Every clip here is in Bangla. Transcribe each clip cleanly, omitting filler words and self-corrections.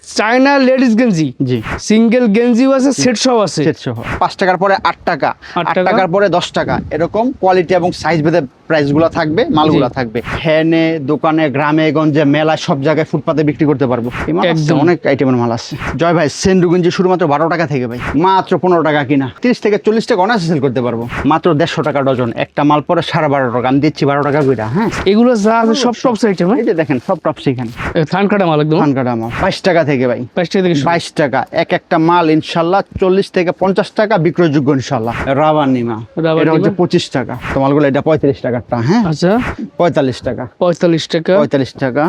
চায়না লেডিস গেঞ্জি, জি সিঙ্গেল গেঞ্জিও আছে, সেট সহ আছে। সেট সহ 5 টাকার পরে 8 টাকা, 8 8 টাকার পরে 10 টাকা, এরকম কোয়ালিটি এবং সাইজ ভেদে প্রাইসগুলো থাকবে, মালগুলো থাকবে। হ্যানে দোকানে, গ্রামে গঞ্জে, মেলা, সব জায়গায় ফুটপাতে বিক্রি করতে পারবো। এই মাল আছে, একদম। অনেক আইটেমের মাল আছে। জয় ভাই, সেন্ডু গেঞ্জি শুধুমাত্র 12 টাকা থেকে ভাই, মাত্র 15 টাকা কিনা, 30 থেকে 40 টাকা অনায়াসে সেল করতে পারবো, মাত্র 150 টাকা ডজন। একটা মাল পরে 12.5 টাকা, আমি দিচ্ছি 12 টাকা কইরা। হ্যাঁ, এগুলো যা আছে সব টপ আইটেম। এই যে দেখেন সব টপস এখানে, থান কাটা মাল একদম। ধান কাটা মাল 22 টাকা থেকে ভাই, 22 টাকা থেকে শুরু। 22 টাকা। একটা মাল ইনশাল্লাহ 40 থেকে 50 টাকা বিক্রয়যোগ্য ইনশাল্লাহ। রাবার নিমা, রাবার এটা হচ্ছে নিমা। 25 টাকা। তো মালগুলো এটা 35 টাকারটা। হ্যাঁ, আচ্ছা, 45 টাকা, 45 টাকা। 45 টাকা।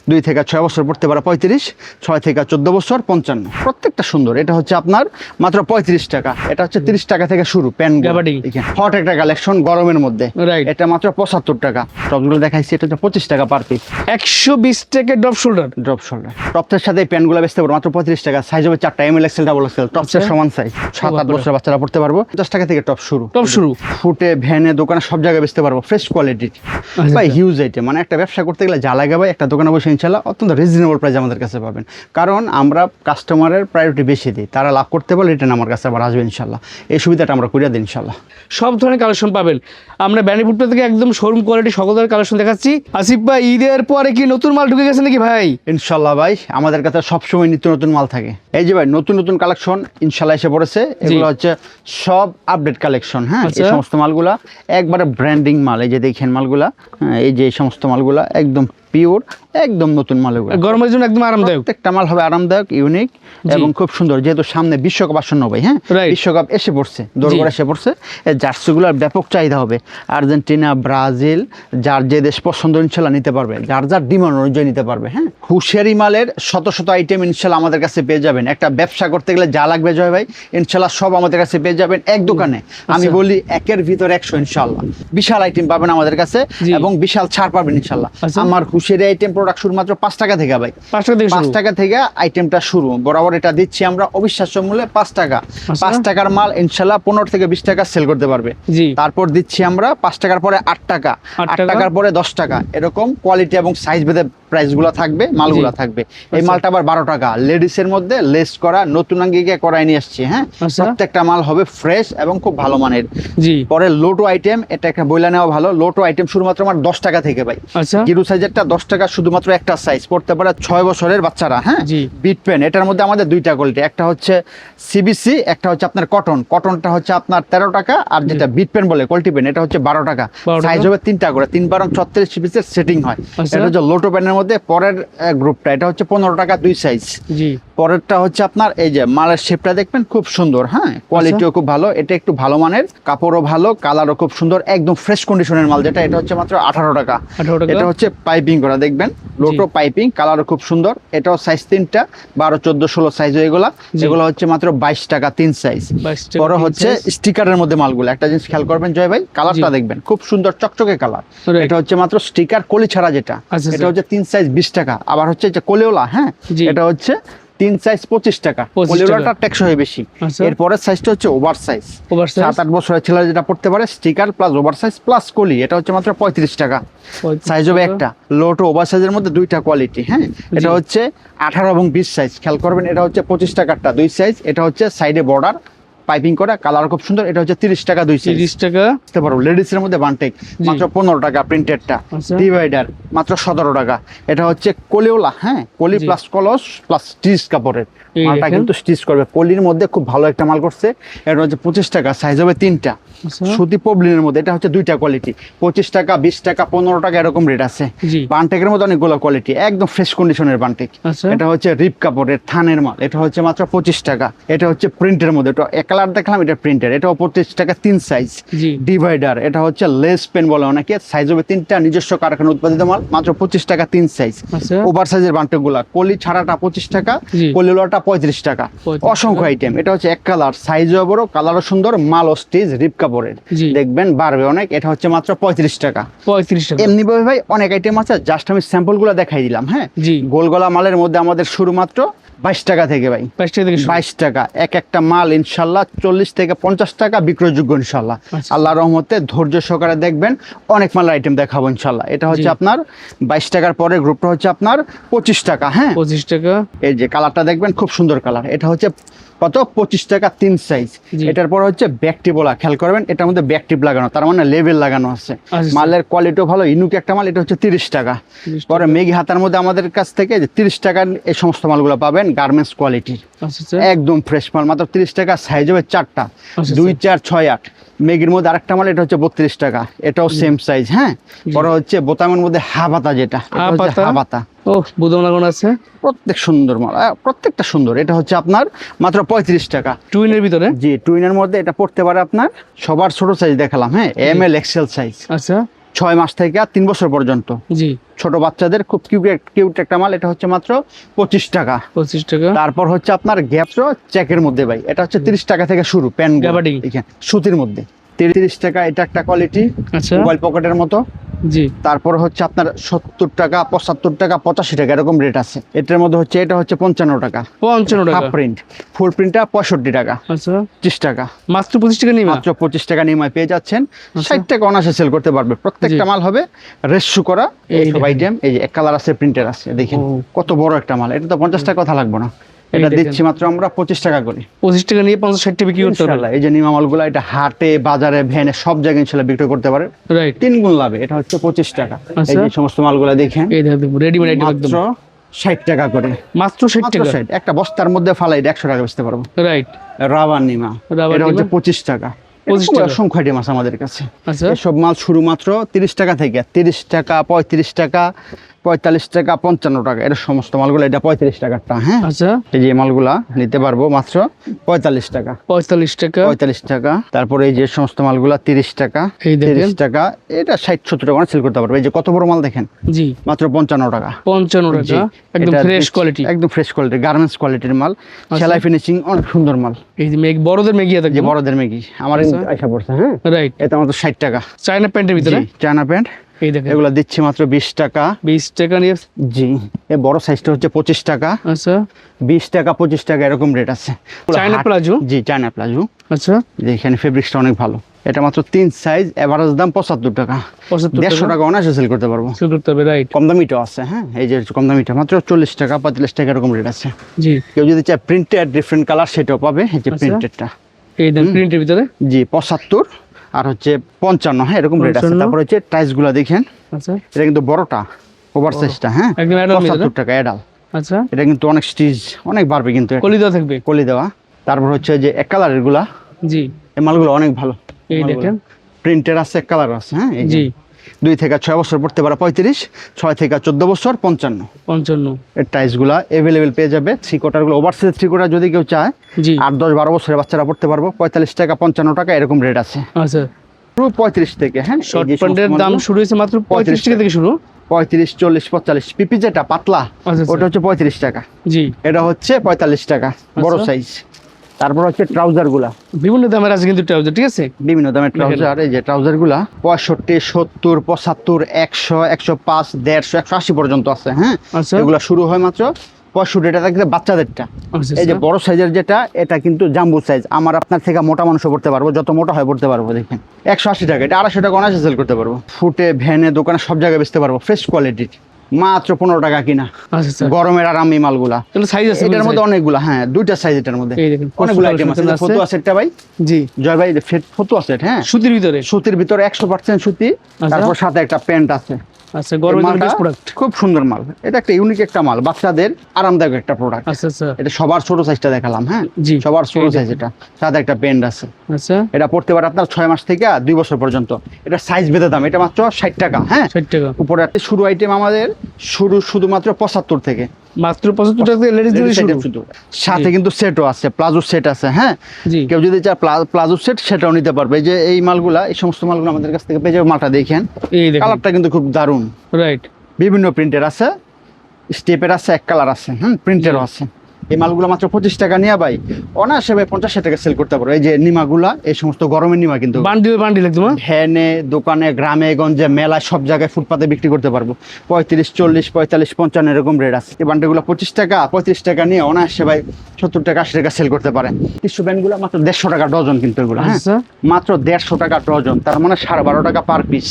2 থেকে 6 বছর পড়তে পারে 35, 6 থেকে 14 বছর 55। প্রত্যেকটা সুন্দর। এটা হচ্ছে আপনার মাত্র 35 টাকা। এটা হচ্ছে 30 টাকা থেকে শুরু। Pan gabardine. হট একটা কালেকশন গরমের মধ্যে, Right. এটা মাত্র 75 টাকা। টপগুলো দেখাইছি, এটা হচ্ছে 25 টাকা পার পিস। 120 টাকা ড্রপ শোল্ডার। ড্রপ শোল্ডার টপসের সাথে প্যান্টগুলো বেচতে পারবো মাত্র 35 টাকা। সাইজ হবে 4টা, এমএল এক্সেল ডাবল এক্সেল। টপসের আচ্ছা। সমান সাইজ, 7-8 বছরের বাচ্চারা পড়তে পারবো। 50 টাকা থেকে টপ শুরু। টপ শুরু। ফুটে, ভ্যানে, দোকানে সব জায়গায় বেচতে পারবো। ফ্রেশ কোয়ালিটির ভাই, হিউজ আইটেম। মানে একটা ব্যবসা করতে গেলে যা লাগে ভাই, একটা দোকানে বসে ইনশাল্লাহ অত্যন্ত রিজনেবল প্রাইস আমাদের কাছে পাবেন। কারণ আমরা কাস্টমারের প্রায়োরিটি বেশি দিই, তারা লাভ করতে পারলে রিটার্ন আমার কাছে আবার আসবে ইনশাল্লাহ। এই সুবিধাটা আমরা করে দিই ইনশাল্লাহ। সব ধরনের কালেকশন পাবেন। আমরা ব্যান্ডিপুট্টা থেকে একদম শোরুম কোয়ালিটি সকল ধরনের কালেকশন দেখাচ্ছি। আসিফ ভাই, ঈদের পরে কি নতুন মাল ঢুকে গেছে নাকি ভাই? ইনশাল্লাহ ভাই, আমাদের কাছে সবসময় নিত্য নতুন মাল থাকে। এই যে ভাই, নতুন নতুন কালেকশন ইনশাল্লাহ এসে পড়েছে। এগুলো হচ্ছে সব আপডেট কালেকশন। হ্যাঁ, এই আচ্ছা। সমস্ত মালগুলা একবারে ব্র্যান্ডিং মাল। এই যে দেখেন মালগুলা, হ্যাঁ, এই যে এই সমস্ত মালগুলা একদম পিওর, একদম নতুন মাল এগুলো। গরমের জন্য একদম আরামদায়ক। প্রত্যেকটা মাল হবে আরামদায়ক, ইউনিক এবং খুব সুন্দর। যেহেতু সামনে বিশ্বকাপ আসন্ন ভাই, হ্যাঁ, Right. বিশ্বকাপ এসে পড়ছে, দরবার এসে পড়ছে। এই জার্সিগুলোর ব্যাপক চাহিদা হবে। আর্জেন্টিনা, ব্রাজিল, যার যে দেশ পছন্দ ইনশাল্লাহ নিতে পারবে, যার যার ডিমান্ড অনুযায়ী নিতে পারবে। হ্যাঁ, হুঁশিয়ারি মালের শত শত আইটেম ইনশাল্লাহ আমাদের কাছে পেয়ে যাবেন। একটা ব্যবসা করতে গেলে যা লাগবে জয় ভাই, ইনশাল্লাহ সব আমাদের কাছে পেয়ে যাবেন এক দোকানে। আমি বলি একের ভিতর 100 ইনশাল্লাহ। বিশাল আইটেম পাবেন আমাদের কাছে জি। এবং বিশাল ছাড় পাবেন ইনশাল্লাহ। আচ্ছা। আমার হুঁশিয়ারি আইটেম প্রোডাক্ট শুরু মাত্র 5 টাকা থেকে ভাই, 5 টাকা থেকে 5 শুরু। টাকা থেকে আইটেমটা শুরু। বরাবর এটা দিচ্ছি আমরা অবিশ্বাস্য মূল্যে 5 টাকা। 5 টাকার মাল ইনশাল্লাহ 15 থেকে 20 টাকা সেল করতে পারবে। জি। তারপর দিচ্ছি আমরা 5 টাকার পরে 8 টাকা, 8 8 টাকার পরে 10 টাকা, এরকম কোয়ালিটি এবং সাইজ ভেদে প্রাইসগুলো থাকবে, মালগুলো থাকবে। এই মালটা আবার 12 টাকা। লেডিসের মধ্যে লেস করা, নতুন আঙ্গিকে করাই নিয়ে আসছি। হ্যাঁ, আচ্ছা। প্রত্যেকটা মাল হবে ফ্রেশ এবং খুব ভালো মানের। জি। পরে লোটো আইটেম, এটা একটা বইলা নেওয়া ভালো। লোটো আইটেম শুধুমাত্র আমার 10 টাকা থেকে ভাই। আচ্ছা। জিরো সাইজেরটা 10 টাকা, শুধুমাত্র একটা সাইজ পড়তে পারে 6 বছরের বাচ্চারা। হ্যাঁ, জি। বিট পেন, এটার মধ্যে আমাদের দুইটা কোয়ালিটি, একটা হচ্ছে সিবিসি, একটা হচ্ছে আপনার কটন। কটনটা হচ্ছে আপনার 13 টাকা, আর যেটা বিট পেন বলে কোয়ালিটি পেন, এটা হচ্ছে 12 টাকা। 12 টাকা। সাইজ হবে 3টা করে, 3×36 পিসের সেটিং হয়। আচ্ছা। এটা হচ্ছে লোটো পেনের মধ্যে পরের গ্রুপটা, এটা হচ্ছে 15 টাকা 2 সাইজ। জি। পরেরটা হচ্ছে আপনার এই যে মালের শেপটা দেখবেন খুব সুন্দর। হ্যাঁ, কোয়ালিটিও খুব ভালো। এটা একটু ভালো মানের, কাপড়ও ভালো, কালারও খুব সুন্দর, একদম ফ্রেশ কন্ডিশনের মাল। যেটা এটা হচ্ছে মাত্র 18 টাকা। 18 টাকা। এটা হচ্ছে পাইপিং করা, দেখবেন লোটো পাইপিং, কালারও খুব সুন্দর। এটাও সাইজ 3টা, 12, 14, 16 সাইজ। এগুলা জি। এগুলো হচ্ছে মাত্র 22 টাকা 3 সাইজ। 22 টাকা পরে 3 হচ্ছে size। স্টিকারের মধ্যে মালগুলো, একটা জিনিস খেয়াল করবেন জয় ভাই, কালারটা জি। দেখবেন খুব সুন্দর চকচকে কালার। Right. এটা হচ্ছে মাত্র স্টিকার কলি ছাড়া যেটা, আচ্ছা, এটা হচ্ছে 3 সাইজ 20 টাকা। আবার হচ্ছে যে কলিওলা, হ্যাঁ, জি। এটা হচ্ছে 3 সাইজ 25 টাকা। 25 কলিওলাটা টাকা। টেকসই বেশি। আচ্ছা। এরপরের সাইজটা হচ্ছে ওভার সাইজ, Oversize। 7-8 বছরের ছেলে যেটা পড়তে পারে, sticker plus over size plus কলি, এটা হচ্ছে মাত্র 35 টাকা। 35 সাইজ হবে টাকা। একটা। লোটো ওভার সাইজের মধ্যে দুইটা কোয়ালিটি। হ্যাঁ, এটা হচ্ছে 18 এবং 20 সাইজ। খেয়াল করবেন, এটা হচ্ছে 25 টাকারটা 2 সাইজ। এটা হচ্ছে সাইডে বর্ডার পাইপিং করা, কালার খুব সুন্দর। এটা হচ্ছে 30 টাকা 2 সাইজ। 30 টাকা। বুঝতে পারো, লেডিস এর মধ্যে বানটেক জি। মাত্র 15 টাকা, প্রিন্টেডটা। আচ্ছা। ডিভাইডার মাত্র 17 টাকা। এটা হচ্ছে কলিওলা, হ্যাঁ, কলি জি। প্লাস কলস প্লাস স্টিচ কাপড়ের এই মালটা দেখেন। কিন্তু স্টিচ করবে। কলির মধ্যে খুব ভালো একটা মাল করছে। এটা হচ্ছে 25 টাকা, সাইজ হবে 3টা। আচ্ছা। সুতি পবলিনের মধ্যে, এটা হচ্ছে দুইটা কোয়ালিটি, 25 টাকা, 20 টাকা, 15 টাকা, এরকম রেট আছে। জি। বানটেকের মধ্যে অনেকগুলো কোয়ালিটি, একদম ফ্রেশ কন্ডিশনের বানটেক। আচ্ছা। এটা হচ্ছে রিপ কাপড়ের থানের মাল, এটা হচ্ছে মাত্র 25 টাকা। এটা হচ্ছে প্রিন্টের মধ্যে, এটা এক কালার দেখলাম, এটা প্রিন্টের, এটাও 25 টাকা 3 সাইজ। জি। ডিভাইডার, এটা হচ্ছে লেস পেন বলে অনেকে, সাইজ হবে 3টা, নিজস্ব কারখানা উৎপাদিত মাল, মাত্র 25 টাকা 3 সাইজ। আচ্ছা। ওভার সাইজের বান্টেক গুলা, কলি ছাড়াটা 25 টাকা, জি। কলিওয়ালাটা 35 টাকা। 35 অসংখ্য আইটেম। এটা হচ্ছে এক কালার, সাইজও বড়, কালারও সুন্দর, মাল ও স্টিচ রিপ কাপড়ের। জি। দেখবেন বাড়বে অনেক। এটা হচ্ছে মাত্র 35 টাকা। 35 টাকা। এমনি ভাবে ভাই অনেক আইটেম আছে, জাস্ট আমি স্যাম্পল গুলো দেখাই দিলাম। হ্যাঁ, জি। গোলগলা মালের মধ্যে আমাদের শুরু মাত্র 22 টাকা থেকে ভাই, 22 টাকা থেকে শুরু। 22 টাকা। এক একটা মাল ইনশাল্লাহ 40 থেকে 50 টাকা বিক্রয়যোগ্য ইনশাল্লাহ। আচ্ছা। আল্লাহর রহমতে ধৈর্য সহকারে দেখবেন, অনেক মালের আইটেম দেখাবো ইনশাল্লাহ। এটা হচ্ছে জি। আপনার 22 টাকার পরে গ্রুপটা হচ্ছে আপনার 25 টাকা। হ্যাঁ, 25 টাকা। এই যে কালারটা দেখবেন খুব সুন্দর কালার, এটা হচ্ছে কত 25 টাকা 3 সাইজ। জি। এটার পর হচ্ছে ব্যাকটিবোলা, খেয়াল করবেন এটার মধ্যে ব্যাকটিপ লাগানো, তার মানে লেভেল লাগানো আছে। আচ্ছা। মালের কোয়ালিটিও ভালো, ইউনিক একটা মাল। এটা হচ্ছে 30 টাকা। 30 পরে মেঘি হাতার মধ্যে আমাদের কাছ থেকে যে 30 টাকার এই সমস্ত মালগুলো পাবেন, গার্মেন্টস কোয়ালিটির, আচ্ছা আচ্ছা। একদম ফ্রেশ মাল, মাত্র 30 টাকা। সাইজ হবে 4টা, আচ্ছা, 2, 4, 6, 8। মেঘির মধ্যে আরেকটা মাল, এটা হচ্ছে 32 টাকা, এটাও সেম সাইজ। হ্যাঁ, পরে হচ্ছে বোতামের মধ্যে হাবাতা, যেটা এটা হচ্ছে হাবাতা, ও বুদম লাগানো আছে। প্রত্যেক সুন্দর মাল, প্রত্যেকটা সুন্দর। এটা হচ্ছে আপনার মাত্র 35 টাকা। টুইনের ভিতরে। জি, টুইনের মধ্যে এটা পড়তে পারে আপনার সবার ছোট সাইজ দেখালাম। হ্যাঁ, ML এক্সেল সাইজ, আচ্ছা 6 মাস থেকে 3 বছর পর্যন্ত জি। ছোট বাচ্চাদের খুব কিউট একটা মাল। এটা হচ্ছে মাত্র 25 টাকা। 25 টাকা। তারপর হচ্ছে আপনার গ্যাপসো চেকের মধ্যে ভাই, এটা হচ্ছে 30 টাকা থেকে শুরু। Pant gabardine. সুতির মধ্যে 30 টাকা। এটা একটা কোয়ালিটি, আচ্ছা মোবাইল পকেটের মতো। জি। তারপর হচ্ছে আপনার 70 টাকা, 75 টাকা, 85 টাকা এরকম রেট আছে। এটার মধ্যে হচ্ছে, এটা হচ্ছে 55 টাকা। 55 টাকা। হাফ প্রিন্ট, ফুল প্রিন্টটা 65 টাকা। আচ্ছা 25 টাকা। মাত্র 25 টাকা নিয়ে মাত্র 25 টাকা নিমায় পেয়ে যাচ্ছেন। আচ্ছা। 60 টাকা অনায়াসে সেল করতে পারবে। প্রত্যেকটা জি। মাল হবে রেস্যু করা এই এইসব দেখেন। আইটেম। এই যে এক কালার আছে, প্রিন্টার আছে, দেখেন ও। কত বড় একটা মাল। এটা তো 50 টাকা কথা লাগবে না, এই এটা দেখেন। দিচ্ছি মাত্র আমরা 25 টাকা করে 25 টাকা নিয়ে 50-60 টাকা বিক্রি করতে পারবেন। ইনশাআল্লাহ। এই যে নিমা মালগুলো, এটা হাটে, বাজারে, ভ্যানে সব জায়গায় ইনশাআল্লাহ বিক্রি করতে পারে রাইট। 3 গুণ লাভে। এটা হচ্ছে 25 টাকা। এই আচ্ছা। যে সমস্ত মালগুলো দেখেন, এই দেখুন রেডিমেড আইটেম একদম। মাত্র 60 টাকা করে। মাত্র 60 মাত্র টাকা। 60। একটা বস্তার মধ্যে ফালাই 100 টাকা বেচতে পারবো। রাইট। রাবার নিমা, রাবার এটা হচ্ছে নিমা? 25 টাকা। 25 এরকম টাকা। অসংখ্য আইটেম আছে আমাদের কাছে। আচ্ছা এসব মাল শুরু মাত্র 30 টাকা থেকে, 30 টাকা, 35 টাকা, 45 টাকা, 55 টাকা। এটা সমস্ত মালগুলো, এটা 35 টাকারটা। হ্যাঁ, আচ্ছা এই যে মালগুলা নিতে পারবো মাত্র 45 টাকা। 45 টাকা। 45 টাকা। তারপরে এই যে সমস্ত মালগুলা 30 টাকা, এই দেখেন। 30 টাকা। এটা 60-70 টাকা সেল করতে পারবে। এই যে কত বড় মাল দেখেন, জি মাত্র 55 টাকা। 55 জি, টাকা। একদম এটা ফ্রেশ দিচ্ছি- কোয়ালিটি। একদম ফ্রেশ কোয়ালিটি, গার্মেন্টস কোয়ালিটির মাল। আচ্ছা। সেলাই ফিনিশিং অনেক সুন্দর মাল। এই যে বড়দের মেগিয়া যে থাকবে। বড়দের মেগি আমার আচ্ছা। আইসা পড়ছে। হ্যাঁ, রাইট। এটা মাত্র 60 টাকা। চায়না প্যান্টের ভিতরে। জি, চায়না প্যান্ট। এই দেখেন এগুলো দিচ্ছি মাত্র 20 টাকা। 20 টাকা নিয়ে। জি, এই বড় সাইজটা হচ্ছে 25 টাকা। আচ্ছা 20 টাকা, 25 টাকা এরকম রেট আছে। চায়না হাট- প্লাজো? জি, চায়না প্লাজো। আচ্ছা যে এখানে ফেব্রিক্সটা অনেক ভালো। এটা মাত্র 3 সাইজ, এভারেজ দাম 75 টাকা। 75 150 টাকা অনায়াসে সেল করতে পারবো। শুরু করতে হবে। রাইট। কম দামিটাও আছে। হ্যাঁ, এই যে কম দামিটা মাত্র 40 টাকা, 45 টাকা এরকম রেট আছে। জি কেউ যদি চায় প্রিন্টেড ডিফারেন্ট কালার, সেটাও পাবে। এই যে আচ্ছা। প্রিন্টেডটা, এই দেন প্রিন্টের ভিতরে। জি 75 আর হচ্ছে 55। হ্যাঁ, এরকম রেট আছে। 55 তারপর হচ্ছে টাইসগুলো দেখেন, আচ্ছা এটা কিন্তু বড়টা, ওভার সাইজটা। হ্যাঁ, একদম adult মেয়েদের? 75 টাকা অ্যাডাল। আচ্ছা এটা কিন্তু অনেক স্টিচ, অনেক বাড়বে কিন্তু এটা। কলি দেওয়া থাকবে। কলি দেওয়া। তারপর হচ্ছে যে এক কালারের গুলা, জি এই মালগুলো অনেক ভালো। এই দেখেন। প্রিন্টের আছে, এক কালার আছে। হ্যাঁ, এই জি 2 থেকে 6 বছর পড়তে পারে 35, 6 থেকে 14 বছর 55। 55। এর টাইসগুলা अवेलेबल পেয়ে যাবে। 3 কোয়ার্টারগুলো, ওভারসাইজ 3 কোয়ার্টার যদি কেউ চায়, জি 8, 10, 12 বছরের বাচ্চারা পড়তে পারবো 45 টাকা, 55 টাকা এরকম রেট আছে। আচ্ছা পুরো 35 থেকে। হ্যাঁ, শর্ট প্যান্টের দাম শুরু হয়েছে মাত্র 35 টাকা থেকে শুরু। 35, 40, 45। পিপি যেটা পাতলা, আচ্ছা, ওটা হচ্ছে 35 টাকা। জি এটা হচ্ছে 45 টাকা, বড় আচ্ছা। সাইজ। তারপর হচ্ছে ট্রাউজার গুলা, বিভিন্ন দামের আছে কিন্তু ট্রাউজার, ঠিক আছে। বিভিন্ন দামের ট্রাউজার। এই যে ট্রাউজার গুলা 65, 70, 75, 100, 105, 150, 180 পর্যন্ত আছে। হ্যাঁ, আচ্ছা এগুলা শুরু হয় মাত্র 65 টাকা থেকে বাচ্চাদেরটা। আচ্ছা এই যে বড় সাইজের যেটা, এটা কিন্তু জাম্বু সাইজ। আমার আপনার থেকে মোটা মানুষও পড়তে পারবো, যত মোটা হয় পড়তে পারবো। দেখেন 180 টাকা, এটা 250 টাকা অনায়াসে সেল করতে পারবো। ফুটে, ভ্যানে, দোকানে সব জায়গায় বেচতে পারবো। ফ্রেশ কোয়ালিটির, মাত্র 15 টাকা কিনা। আচ্ছা আচ্ছা গরমের আরাম এই মালগুলা। এগুলো সাইজ আছে এটার মধ্যে অনেকগুলা, হ্যাঁ 2টা সাইজ এটার মধ্যে। এই দেখেন, অনেকগুলো কত আইটেম আছে। সুন্দর আছে। ফটো সেটটা ভাই, জি জয় ভাই, ফটো সেট। হ্যাঁ, সুতির ভিতরে। সুতির ভিতরে 100% সুতি। তারপর সাথে একটা প্যান্ট আছে। আচ্ছা গরমের জন্য মালটা বেস্ট প্রোডাক্ট। খুব সুন্দর মাল। এটা একটা ইউনিক একটা মাল, বাচ্চাদের আরামদায়ক একটা প্রোডাক্ট। আচ্ছা আচ্ছা এটা সবার ছোট সাইজটা দেখালাম। হ্যাঁ, জি। সবার ছোট এই সাইজ। এটা সাথে একটা প্যান্ট আছে। আচ্ছা এটা পড়তে পারে আপনার 6 মাস থেকে 2 বছর পর্যন্ত। এটা সাইজ বেঁধে দাম, এটা মাত্র 60 টাকা। হ্যাঁ, 60 টাকা উপরে একটা শুরু আইটেম আমাদের শুধুমাত্র 75 থেকে। মাত্র 75 টাকা থেকে লেডিস Ladies শুরু। item শুধু। সাথে কিন্তু সেটও আছে, প্লাজো সেট আছে। হ্যাঁ, জি কেউ যদি চায় প্লাজো সেট, সেটাও নিতে পারবে। এই যে এই মালগুলা, এই সমস্ত মালগুলো আমাদের কাছ থেকে পেয়ে যাবে। মালটা দেখেন, এই দেখেন। কালারটা কিন্তু খুব দারুণ। রাইট। বিভিন্ন প্রিন্টের আছে, স্টেপের আছে, এক কালার আছে। প্রিন্টেরও আছে। এই মালগুলো মাত্র 25 টাকা নিয়ে ভাই অনায়াসে ভাই 50 টাকা সেল করতে পারবো। এই যে নিমাগুলা, এই সমস্ত গরমের নিমা কিন্তু বান্ডিল একদম ভ্যানে, দোকানে, গ্রামে গঞ্জে, মেলায় সব জায়গায় ফুটপাতে বিক্রি করতে পারবো। 35, 40, 45, 55 এরকম রেট আছে। এই বান্ডিলগুলো 25 টাকা 35 টাকা নিয়ে অনায়াসে ভাই 70 টাকা 80 টাকা সেল করতে পারেন। টিস্যু ব্যান্ডগুলো মাত্র 150 টাকা ডজন কিন্তু এগুলো, হ্যাঁ আচ্ছা মাত্র 150 টাকা ডজন, তার মানে 12.5 টাকা পার পিস।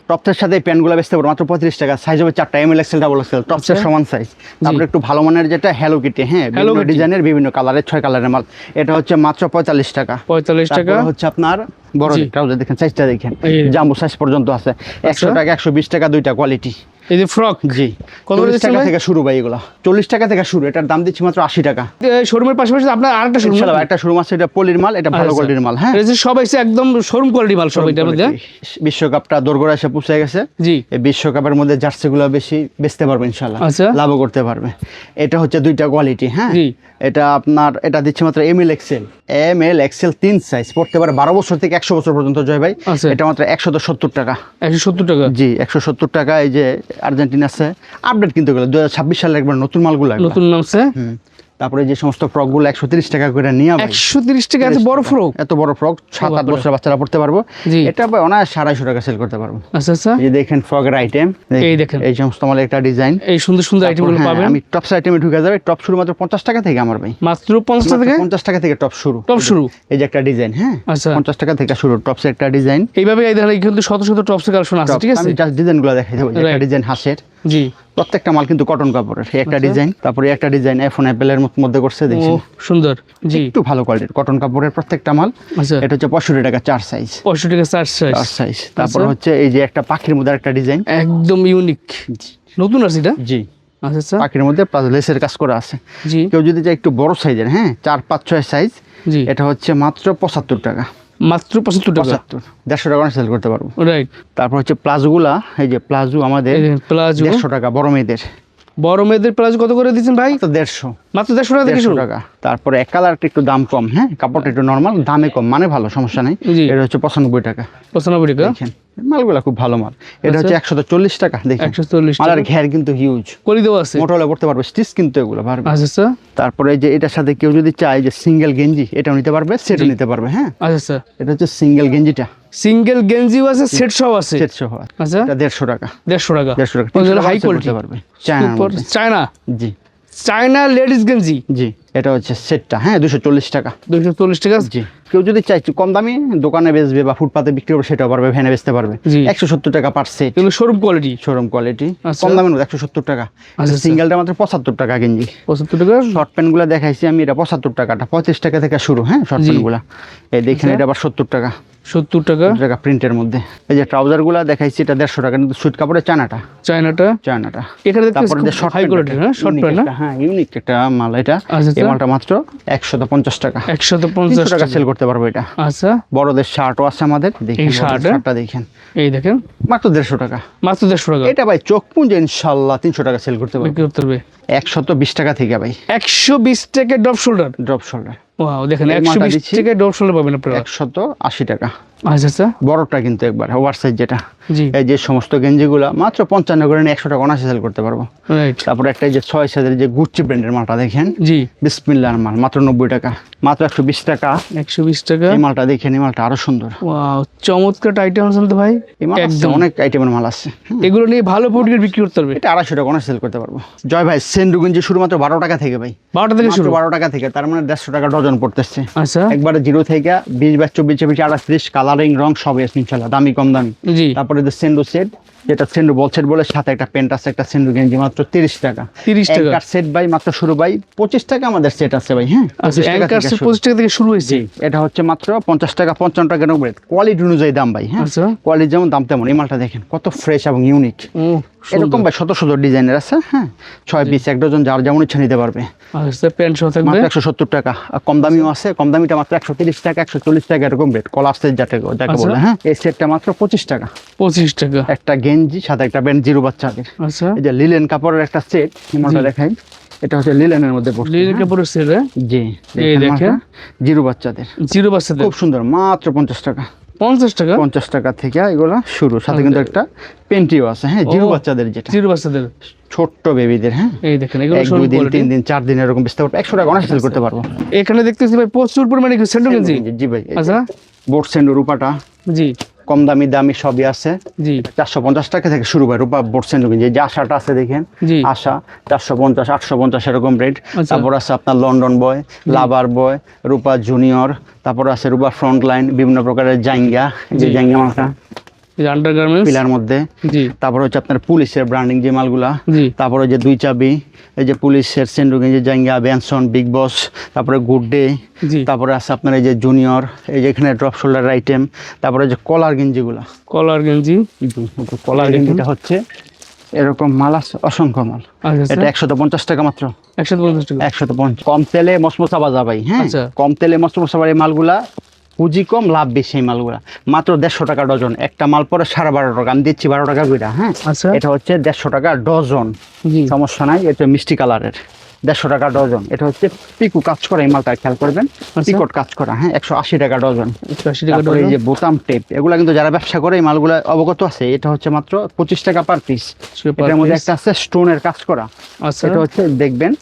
টপসের সাথে এই প্যান্টগুলো বেচতে পারবো মাত্র 35 টাকা। সাইজ হবে 4টা, এমএল এক্সেল ডাবল এক্সেল, টপসের সমান সাইজ। তারপরে একটু ভালো মানের যেটা হ্যালো কিটি, হ্যাঁ বিভিন্ন ডিজাইনের বিভিন্ন কালারের 6 কালারের মাল, এটা হচ্ছে মাত্র 45 টাকা। 45 টাকা হচ্ছে আপনার বড় ট্রাউজার দেখেন, সাইজটা দেখেন জাম্বো সাইজ পর্যন্ত আছে। 100 টাকা 120 টাকা দুইটা কোয়ালিটি। এই যে ফ্রক জি 40 টাকা থেকে শুরু ভাই, এগুলো 40 টাকা থেকে শুরু। এটার দাম দিচ্ছি মাত্র 80 টাকা। শোরুমের পাশাপাশি আপনার আরেকটা শোরুম, একটা শোরুম আছে, এটা পলির মাল, এটা ভালো কোয়ালিটির মাল। হ্যাঁ সব এসে একদম শোরুম কোয়ালিটি মাল সব এটার মধ্যে। বিশ্বকাপটা দোরগোড়া এসে পৌঁছে গেছে। জি এই বিশ্বকাপের মধ্যে জার্সিগুলো বেশি বেচতে পারবে ইনশাআল্লাহ, আচ্ছা লাভও করতে পারবে। এটা হচ্ছে দুইটা কোয়ালিটি, হ্যাঁ জি এটা আপনার এটা দিচ্ছে মাত্র এমএল এক্সেল 3 সাইজ, পড়তে পারে 12 বছর থেকে 100 বছর পর্যন্ত জয় ভাই। এটা মাত্র 170 টাকা। 170 টাকা জি 170 টাকা। এই যে আর্জেন্টিনা আছে, আপডেট কিন্তু এগুলো 2026 সালের একবার নতুন মালগুলো, নতুন নামছে। তারপরে যে সমস্ত ফ্রকগুলো 130 টাকা করে নিয়ে 130 টাকা এত বড় ফ্রক, এত বড় ফ্রক 7-8 বছরের বাচ্চারা পড়তে পারবো। এটা ভাই অনায়াসে 250 টাকা সেল করতে পারবো। আচ্ছা আচ্ছা এই দেখেন ফ্রকের আইটেম, এই দেখেন এই সমস্ত মালের একটা ডিজাইন, এই সুন্দর সুন্দর আইটেমগুলো পাবেন। আমি টপস আইটেমে ঢুকে যাবে। টপ শুরু মাত্র 50 টাকা থেকে আমার ভাই, মাত্র 50 টাকা থেকে 50 টাকা থেকে টপ শুরু। এই যে একটা ডিজাইন, হ্যাঁ আচ্ছা 50 টাকা থেকে শুরু টপসের একটা ডিজাইন। এইভাবে এই দেখেন কিন্তু শত শত টপসের কালেকশন আছে, ঠিক আছে? আমি জাস্ট ডিজাইনগুলো দেখাই দেব। একটা ডিজাইন হাঁসের, জি প্রত্যেকটা মাল কিন্তু কটন কাপড়ের। এই একটা ডিজাইন, তারপরে একটা ডিজাইন আইফোন অ্যাপেলের মধ্যে করছে, দেখেন সুন্দর। জি একটু ভালো কোয়ালিটির কটন কাপড়ের প্রত্যেকটা মাল। আচ্ছা এটা হচ্ছে 65 টাকা 4 সাইজ। 65 টাকা 4 সাইজ। তারপর হচ্ছে এই যে একটা পাখির মধ্যে একটা ডিজাইন, একদম ইউনিক, নতুন আছে এটা। জি আচ্ছা আচ্ছা পাখির মধ্যে প্লাস লেসের কাজ করা আছে। জি কেউ যদি চায় একটু বড় সাইজের, হ্যাঁ 4, 5, 6 সাইজ, জি এটা হচ্ছে মাত্র 75 টাকা। মাত্র 75 টাকা, 150 টাকা সেল করতে পারবো। রাইট। তারপর হচ্ছে প্লাজোগুলা, এই যে প্লাজো আমাদের প্লাজো 150 টাকা বড় মেয়েদের। বড় মেয়েদের প্লাজো কত করে দিচ্ছেন ভাই? তো 150, মাত্র 150 টাকা থেকে শুরু। তারপরে এক কালারটা একটু দাম কম, হ্যাঁ কাপড়টা একটু নরমাল, দামে কম, মানে ভালো, সমস্যা নেই। এটা হচ্ছে 95 টাকা। 95 টাকা। দেখেন মালগুলা খুব ভালো মাল। এটা হচ্ছে 140 টাকা। দেখেন 140 মালের ঘের কিন্তু হিউজ, কলি দেওয়া আছে, মোটা হলে পড়তে পারবে, স্টিচ কিন্তু এগুলো পারবে। আচ্ছা আচ্ছা। তারপরে যে এটার সাথে কেউ যদি চায় যে সিঙ্গেল গেঞ্জি, এটাও নিতে পারবে, সেটও নিতে পারবে। হ্যাঁ আচ্ছা আচ্ছা। এটা হচ্ছে সিঙ্গেল গেঞ্জিটা, সিঙ্গেল গেঞ্জিও আছে, সেট সহ আছে, সেট সহ। আচ্ছা এটা 150 টাকা। 150 টাকা। 150 টাকা হাই কোয়ালিটি পারবে। চায়না, জি চায়না লেডিস গেঞ্জি। জি এটা হচ্ছে সেটটা, হ্যাঁ 240 টাকা। 240 টাকা। জি কেউ যদি চাই কম দামি দোকানে বেচবে বা ফুটপাতে বিক্রি করবে, সেটাও পারবে, ভ্যানে বেচতে পারবে। 170 টাকা পার সেট। এগুলো শোরুম কোয়ালিটি, শোরুম কোয়ালিটি, কম দামের মধ্যে 170 টাকা। সিঙ্গেলটা মাত্র 75 টাকা গেঞ্জি। 75 টাকা। শর্ট প্যান্টগুলো দেখাইছি আমি, এটা 75 টাকাটা 35 টাকা থেকে শুরু। হ্যাঁ শর্ট প্যান্টগুলো এই দেখেন, এটা আবার 70 টাকা। 70 টাকা প্রিন্টের মধ্যে। এই যে ট্রাউজারগুলো দেখাইছি, এটা 150 টাকা, কিন্তু সুইট কাপড়ের চায়নাটা। এখানে তারপরে যে শর্ট হাই কোয়ালিটি, হ্যাঁ শর্ট প্যান্ট, হ্যাঁ ইউনিক একটা মাল এটা। এই মালটা মাত্র 150 টাকা। 150 টাকা সেল করতে পারবো এটা। আচ্ছা বড়দের শার্টও আছে আমাদের, দেখেন শার্টটা দেখেন, এই দেখেন মাত্র 150 টাকা। মাত্র 150 টাকা। এটা ভাই চোখ পুঁজে ইনশাআল্লাহ 300 টাকা সেল করতে পারবে। 120 টাকা থেকে ভাই, 120 টাকা ড্রপ শোল্ডার। ওয়াও দেখেন 120 টাকা ড্রপ শোল্ডার পাবেন আপনারা। 180 টাকা। আচ্ছা আচ্ছা। বড়টা কিন্তু একবার ওভার সাইজ যেটা, এই যে সমস্ত গেঞ্জিগুলা মাত্র 55 করে নিয়ে 100 টাকা অনায়াসে সেল করতে পারবো। রাইট। তারপর একটা যে 6 সাইজের যে গুচ্চি ব্র্যান্ডের মালটা দেখেন, জি বিসমিল্লাহর মাল, মাত্র 90 টাকা। মাত্র 120 টাকা। 120 টাকা। এই মালটা দেখেন, এই মালটা আরো সুন্দর। ওয়াও চমৎকার আইটেম আছে তো ভাই, একদম অনেক আইটেমের মাল আছে। এগুলো নিয়ে ভালো প্রোডাক্ট বিক্রি করতে পারবে। এটা 250 টাকা অনায়াসে সেল করতে পারবো। জয় ভাই সেন্ডু গেঞ্জি শুরু মাত্র 12 টাকা থেকে ভাই, 12 থেকে শুরু, 12 টাকা থেকে, তার মানে 150 টাকা ডজন পড়তেছে। আচ্ছা একবারে জিরো থেকে 20, 22, 24, 25, 28, কালারিং রং সবই আছে ইনশাআল্লাহ, দামি কম দামি। জি। তারপরে যে সেন্ডু সেট, যেটা সেন্ডু বল সেট বলে, সাথে একটা প্যান্ট আছে, একটা সেন্ডু গেঞ্জি, মাত্র 30 টাকা। 30 টাকা এঙ্কার সেট ভাই, মাত্র শুরু ভাই 25 টাকা আমাদের সেট আছে ভাই। হ্যাঁ এঙ্কার সেট 25 টাকা থেকে শুরু হয়েছে। এটা হচ্ছে মাত্র 50 টাকা, 55 টাকা নেবে, কোয়ালিটি অনুযায়ী দাম ভাই। হ্যাঁ কোয়ালিটি যেমন দাম তেমন। এই মালটা দেখেন কত ফ্রেশ এবং ইউনিক, এরকম ভাই শত শত ডিজাইনের আছে। হ্যাঁ 6 পিস 1 ডজন, যার যেমন ইচ্ছা নিতে পারবে। আচ্ছা প্যান্ট সহ থাকবে মাত্র 170 টাকা। কম দামিও আছে, কম দামিটা মাত্র 130 টাকা, 140 টাকা এরকম রেট। কলার সেট যাকে বলে, হ্যাঁ এই সেটটা মাত্র 25 টাকা। 25 টাকা। একটা গেঞ্জি সাথে একটা প্যান্ট, জিরো বাচ্চাদের। আচ্ছা এই যে লিলেন কাপড়ের একটা সেট, নিমটা দেখাই, এটা হচ্ছে লিলেনের মধ্যে পড়ছে, লিলেন কাপড়ের সেট। জি এই দেখেন, জিরো বাচ্চাদের, খুব সুন্দর, মাত্র 50 টাকা। 50 টাকা 50 টাকা থেকে এগুলো শুরু, সাথে কিন্তু একটা পেন্টিও আছে, হ্যাঁ, জিরো বাচ্চাদের, যেটা জিরো বাচ্চাদের ছোট্ট বেবিদের, হ্যাঁ, এই দেখেন এগুলো 1 2 দিন 3 দিন 4 দিন এরকম বেচতে পারবো, 100 টাকা অনায়াসে সেল করতে পারবো। এখানে দেখতেছি ভাই প্রচুর পরিমাণে স্যান্ডো গেঞ্জি। জি ভাই, আচ্ছা বোট স্যান্ডো রূপাটা, জি কম দামি দামি সবই আছে, জি 450 টাকা থেকে শুরু ভাই রূপা বোট স্যান্ডো গেঞ্জি। যে আশাটা আছে দেখেন, জি আশা 450 850 এরকম রেট। আচ্ছা। তারপর আছে আপনার লন্ডন বয়, লাভার বয়, রূপা জুনিয়র, তারপর আছে রূপা ফ্রন্ট লাইন, বিভিন্ন প্রকারের জাঙ্গা, যে জি। জাঙ্গা মালটা এই আন্ডারগার্মেন্টস পিলার মধ্যে। জি তারপর হচ্ছে আপনার পুলিশের ব্র্যান্ডিং যে মালগুলা, জি তারপরে যে 2 চাবি, এই যে পুলিশের সেন্ডু গেঞ্জি, জাঙ্গা, বেনসন, বিগ বস, তারপরে গুড ডে, জি তারপরে আছে আপনার এই যে জুনিয়র, এই যে এখানে ড্রপ শোল্ডার আইটেম, তারপরে যে কলার গেঞ্জিগুলা, কলার গেঞ্জি। কলার গেঞ্জিটা হচ্ছে এরকম মাল আছে, অসংখ্য মাল। আচ্ছা এটা 150 টাকা মাত্র, 150 টাকা 150। কম তেলে মসমসা বাজা ভাই, হ্যাঁ, আচ্ছা। কম তেলে মসমসা বাজা মালগুলা, পুঁজি কম লাভ বেশি, এই মালগুলা মাত্র 150 টাকা ডজন। একটা মাল পরে 12.5 টাকা, আমি দিচ্ছি 12 টাকা করে, হ্যাঁ। আচ্ছা এটা হচ্ছে 150 টাকা ডজন, জি সমস্যা নাই। এটা মিষ্টি কালারের, 150 টাকা ডজন। এটা হচ্ছে পিকু কাজ করা, এই মালটা খেয়াল করবেন, পিকট কাজ করা, হ্যাঁ, 180 টাকা ডজন। 180 টাকা তারপরে এই ডজন। যে বোতাম টেপ, এগুলা কিন্তু যারা ব্যবসা করে এই মালগুলা অবগত আছে। এটা হচ্ছে মাত্র 25 টাকা পার পিস। এটার মধ্যে একটা আছে স্টোনের কাজ করা, আচ্ছা এটা হচ্ছে দেখবেন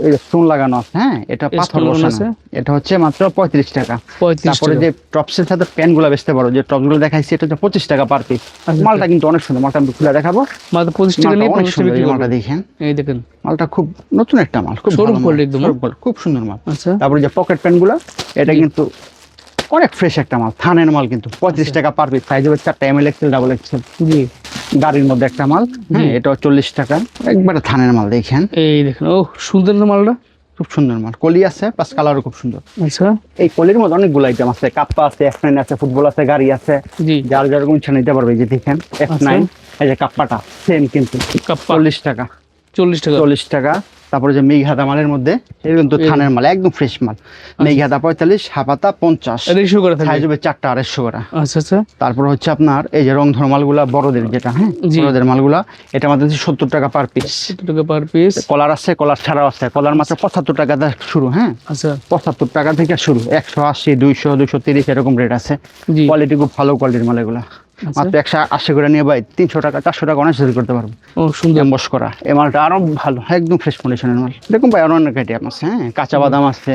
এই স্টোন লাগানো আছে, হ্যাঁ, এটা পাথর Stone বসানো আছে। এটা হচ্ছে মাত্র 35 টাকা। 35 তারপরে টাকা। যে টপসের সাথে প্যান্টগুলো বেচতে পারো, যে টপসগুলো দেখাইছি, এটা হচ্ছে 25 টাকা পার পিস। আচ্ছা। মালটা কিন্তু অনেক সুন্দর, মালটা আমি খুলে দেখাবো। মাত্র 25 টাকা নিয়ে মালটা অনেক 50 টাকা সুন্দর, বিক্রি এই মালটা করবেন। দেখেন, এই দেখেন মালটা খুব নতুন একটা মাল, খুব Showroom ভালো মাল, quality একদম, showroom quality, খুব সুন্দর মাল। আচ্ছা তারপরে যে পকেট প্যান্টগুলো, এটা কিন্তু অনেক ফ্রেশ একটা মাল, থানের মাল, কিন্তু 35 টাকা পার পিস। সাইজ হবে 4টা, এমএল এক্সেল, ডাবল এক্সেল, জি গাড়ির মধ্যে একটা মাল, হ্যাঁ, এটা 40 টাকা, একবারে থানের মাল। দেখেন এই দেখেন, ও সুন্দর না মালটা, খুব সুন্দর মাল, কলি আছে, প্লাস কালারও খুব সুন্দর। আচ্ছা এই কলির মধ্যে অনেকগুলো আইটেম আছে, কাপ্পা আছে, F9 আছে, ফুটবল আছে, গাড়ি আছে, জি যার যেরকম ইচ্ছা নিতে পারবে। এই যে দেখেন F9, এই যে কাপ্পাটা সেম কিন্তু কাপ্পা 40 টাকা, 40 টাকা 40 টাকা। তারপরে যে মেঘহাদা মালের মধ্যে, এটা কিন্তু থানের মাল, একদম ফ্রেশ মাল। মেঘহাদা 45, হাপাতা 50, রেশিও করে থাকে। সাইজ হবে 4টা 250 করা। আচ্ছা আচ্ছা তারপর হচ্ছে আপনার এই যে রংধর মালগুলা, বড়দের যেটা, হ্যাঁ, জি। বড়দের মালগুলা, এটা আমাদের 70 টাকা পার পিস। 70 টাকা পার পিস। কলার আছে, কলার ছাড়াও আছে, কলার মাত্র 75 টাকা থেকে শুরু, হ্যাঁ, আচ্ছা 75 টাকা থেকে শুরু, 180 200 230 এরকম রেট আছে। জি কোয়ালিটি খুব ভালো কোয়ালিটির মাল এগুলা। মাত্র 180 করে নিয়ে ভাই 300 টাকা 400 টাকা অনেক সেল করতে পারবো। ও সুন্দর এমবস করা এই মালটা আরো ভালো, একদম ফ্রেশ কন্ডিশনের মাল। দেখুন ভাই আরো অনেক আইটেম আছে, হ্যাঁ, কাঁচা বাদাম আছে,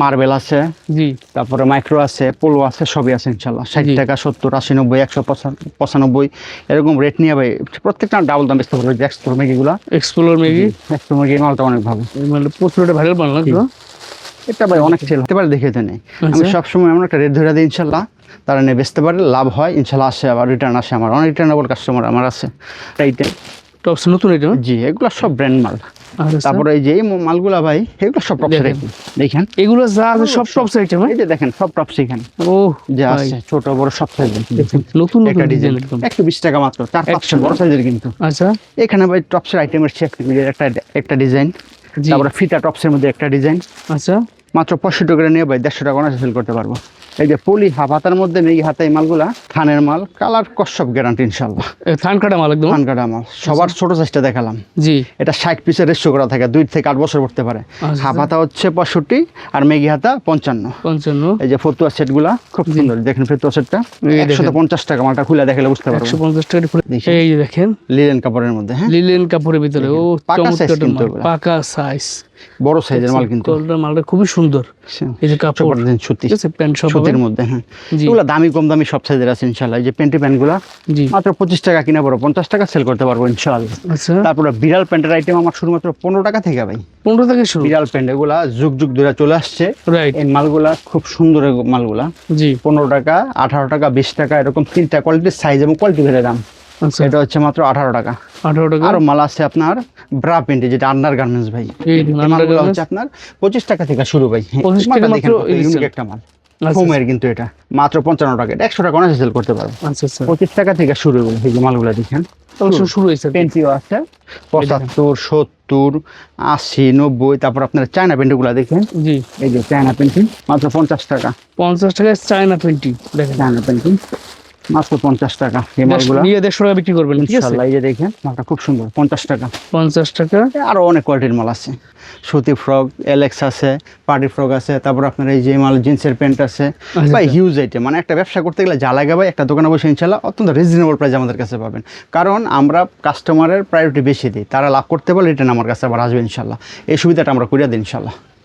মার্বেল আছে, জি তারপরে মাইক্রো আছে, পোলো আছে, সবই আছে ইনশাল্লাহ। 60 জি। টাকা 70 80 90 195 এরকম রেট নিয়ে ভাই প্রত্যেকটা ডাবল দাম বেচতে পারবো। এক্সপ্লোর ম্যাগিগুলা, এক্সপ্লোর ম্যাগি, এক্সপ্লোর ম্যাগি মালটা অনেক ভালো। মানে প্রচুর ভাইরাল বানালো তো। এটা ভাই অনেক সেল হতে পারে, দেখে তো নেই। আমি আচ্ছা। সবসময় এমন একটা রেট ধরে দিই ইনশাল্লাহ, তারা নিয়ে বেচতে পারে, লাভ হয় ইনশাল্লাহ, আসে আবার রিটার্ন আসে। আমার অনেক রিটার্নেবল কাস্টমার আমার আছে। এইটা টপস নতুন এটা। জি, এগুলো সব ব্র্যান্ড মাল। আচ্ছা তারপরে এই যে এই মালগুলা ভাই, এগুলো সব টপসের দেখেন। আইটেম। দেখেন এগুলো যা আছে সব টপস আইটেম। এই যে দেখেন সব টপস এখানে ও যা ভাই, আছে, ছোট বড় সব সাইজ। দেখেন নতুন নতুন একটা ডিজাইন ডিজাইন একদম। 120 টাকা মাত্র, 4-5 বড় সাইজের কিন্তু। আচ্ছা এখানে ভাই টপসের আইটেমের চেক একটা ডিজাইন, জি তারপরে ফিতা টপসের মধ্যে একটা ডিজাইন, আচ্ছা মাত্র 65 করে নিয়ে ভাই 150 টাকা অনায়াসে সেল করতে পারবো। এই যে পলি হাফ হাতার মধ্যে মেঘি হাতা, এই মালগুলা থানের মাল, কালার কসব গ্যারান্টি ইনশাল্লাহ। থান কাটা মাল একদম। থান কাটা মাল, সবার ছোট সাইজটা দেখালাম। জি এটা 60 পিসের রেশিও করা থাকে, 2 থেকে 8 বছর পড়তে পারে। আচ্ছা। হাফ হাতা হচ্ছে 65 আর মেঘি হাতা 55। 55 এই যে ফতুয়া সেটগুলা খুব সুন্দর, দেখেন ফতুয়া সেটটা এই দেখেন। 150 টাকা, মালটা খুলে দেখালে বুঝতে পারবেন। 150 টাকা করে। দেখি। এই যে দেখেন লিলেন কাপড়ের মধ্যে, হ্যাঁ, লিলেন কাপড়ের ভিতরে, ও পাকা size চমৎকার কিন্তু মাল, এগুলা। পাকা সাইজ, বড় সাইজের মাল কিন্তু। মালটা খুবই সুন্দর। এই যে কাপড়, সুতি, ঠিক আছে, প্যান্ট সব সুতির হবে। মধ্যে, হ্যাঁ, জি। এগুলো দামি কম দামি সব সাইজের আছে ইনশাআল্লাহ। এই যে প্যান্টি প্যান্টগুলা জি মাত্র 25 টাকা কিনা পড়ো, 50 টাকা সেল করতে পারবো ইনশাআল্লাহ। আচ্ছা তারপরে বিড়াল প্যান্টের আইটেম আমার শুধুমাত্র 15 টাকা থেকে ভাই। 15 থেকে শুরু। বিড়াল প্যান্ট এগুলা যুগ যুগ ধরে চলে আসছে, রাইট এই মালগুলা খুব সুন্দর। এই মালগুলা জি 15 টাকা 18 টাকা 20 টাকা এরকম 3টা কোয়ালিটির সাইজ এবং কোয়ালিটি ভেদে দাম। আচ্ছা এটা হচ্ছে মাত্র 18 টাকা। 18 টাকা। আরো মাল আছে আপনার ব্রা প্যান্টে, যেটা আন্ডার গার্মেন্টস ভাই। এই এই মালগুলো হচ্ছে আপনার 25 টাকা থেকে শুরু ভাই। 25 টাকা মাত্র ইউনিক একটা মাল, আচ্ছা হোমের কিন্তু এটা মাত্র 55 টাকা। এটা 100 টাকা অনায়াসে সেল করতে পারবো। আচ্ছা আচ্ছা 25 টাকা থেকে শুরু এগুলো। এই যে মালগুলো দেখেন, তাহলে শুরু হয়েছে। পেন্টিও আছে 75 70 80 90। তারপর আপনার চায়না পেন্টগুলো দেখেন, জি এই যে চায়না পেন্টিং মাত্র 50 টাকা। 50 টাকায় চায়না 20 দেখেন। চায়না পেন্টিং মাত্র 50 টাকা। এই মালগুলো নিয়ে 150 টাকা বিক্রি করবেন, ঠিক আছে? ইনশাআল্লাহ। এই যে দেখেন মালটা খুব সুন্দর, 50 টাকা। 50 টাকা। আরো অনেক কোয়ালিটির মাল আছে, সুতি ফ্রক, এলেক্স আছে, পার্টি ফ্রক আছে, তারপর আপনার এই যে মাল জিন্সের প্যান্ট আছে ভাই, হিউজ আইটেম। মানে একটা ব্যবসা করতে গেলে যা লাগে ভাই, একটা দোকানে বসে ইনশাআল্লাহ অত্যন্ত রিজনেবল প্রাইস আমাদের কাছে পাবেন। কারণ আমরা কাস্টমারের প্রায়োরিটি বেশি দিই, তারা লাভ করতে পারলে রিটার্ন আমার কাছে আবার আসবে ইনশাআল্লাহ। এই সুবিধাটা আমরা করে দিই ইনশাআল্লাহ।